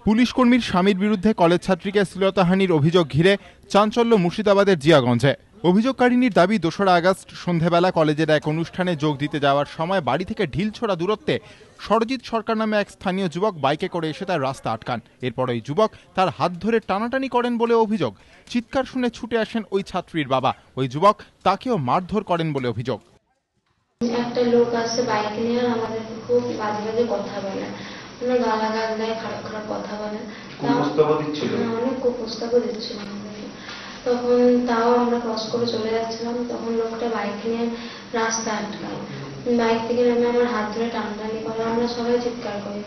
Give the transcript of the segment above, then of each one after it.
Police কর্মীর স্বামীর বিরুদ্ধে কলেজ ছাত্রীকে শ্লীলতাহানির অভিযোগ ঘিরে চাঞ্চল্য মুর্শিদাবাদের জিয়াগঞ্জে। অভিযোগকারিনীর দাবি ২রা আগস্ট সন্ধেবেলা কলেজের এক অনুষ্ঠানে যোগ দিতে যাওয়ার সময় বাড়ি থেকে ঢিলছোড়া দূরত্বে সরজিৎ সরকার নামে এক স্থানীয় যুবক বাইকে করে এসে তার রাস্তা আটকান। এরপর ওই যুবক তার হাত ধরে টানাটানি করেন বলে অভিযোগ। চিৎকার শুনে ছুটে আসেন ওই ছাত্রীর বাবা। ওই যুবক তাকেও মারধর করেন বলে অভিযোগ। একটা লোক আসে বাইক নিয়ে, আমাদের খুব বাজে বাজে কথা বলে, গালাগাল দেয়, খারাপ খারাপ কথা বলে, অনেক কুপ্রস্তাবও দিচ্ছিল আমাদেরকে। তখন তাও আমরা ক্রস করে চলে যাচ্ছিলাম, তখন লোকটা বাইক নিয়ে রাস্তা আটকায়, বাইক থেকে নেমে আমার হাত ধরে টানাটানি করে, আমরা সবাই চিৎকার করি।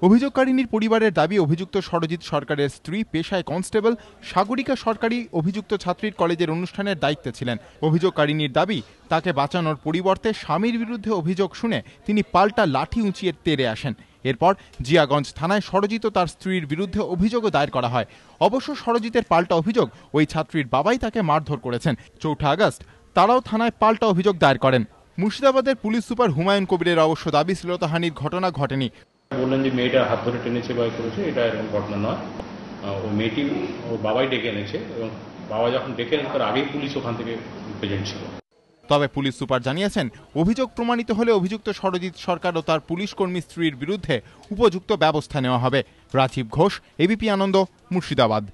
অভিযোগকারিনীর পরিবারের দাবি, অভিযুক্ত সরজিৎ সরকারের স্ত্রী পেশায় কনস্টেবল, সাগরিকা সরকারি অভিযুক্ত ছাত্রীর কলেজের অনুষ্ঠানের দায়িত্বে ছিলেন। অভিযোগকারিনীর দাবি, তাকে বাঁচানোর পরিবর্তে স্বামীর বিরুদ্ধে অভিযোগ শুনে তিনি পাল্টা লাঠি উঁচিয়ে তেড়ে আসেন। এরপর জিয়াগঞ্জ থানায় সরজিৎ ও তার স্ত্রীর বিরুদ্ধে অভিযোগও দায়ের করা হয়। অবশ্য সরজিতের পাল্টা অভিযোগ, ওই ছাত্রীর বাবাই তাকে মারধর করেছেন। ৪ঠা আগস্ট তারাও থানায় পাল্টা অভিযোগ দায়ের করেন। মুর্শিদাবাদের পুলিশ সুপার হুমায়ুন কবিরের অবশ্য দাবি, শ্লীলতাহানির ঘটনা ঘটেনি। বললেন যে মেয়েটা হাত ধরে টেনেছে বা করেছে, এটা এরকম ঘটনা নয়। ও মেয়েটি ওর বাবাই ডেকে এনেছে, এবং বাবা যখন ডেকে এনেছে তার আগেই পুলিশ ওখান থেকে প্রেজেন্ট ছিল। তবে পুলিশ সুপার জানিয়েছেন, অভিযোগ প্রমাণিত হলে অভিযুক্ত সরজিৎ সরকার ও তার পুলিশ কর্মী স্ত্রীর বিরুদ্ধে উপযুক্ত ব্যবস্থা নেওয়া হবে। রাজীব ঘোষ, এবিপি আনন্দ, মুর্শিদাবাদ।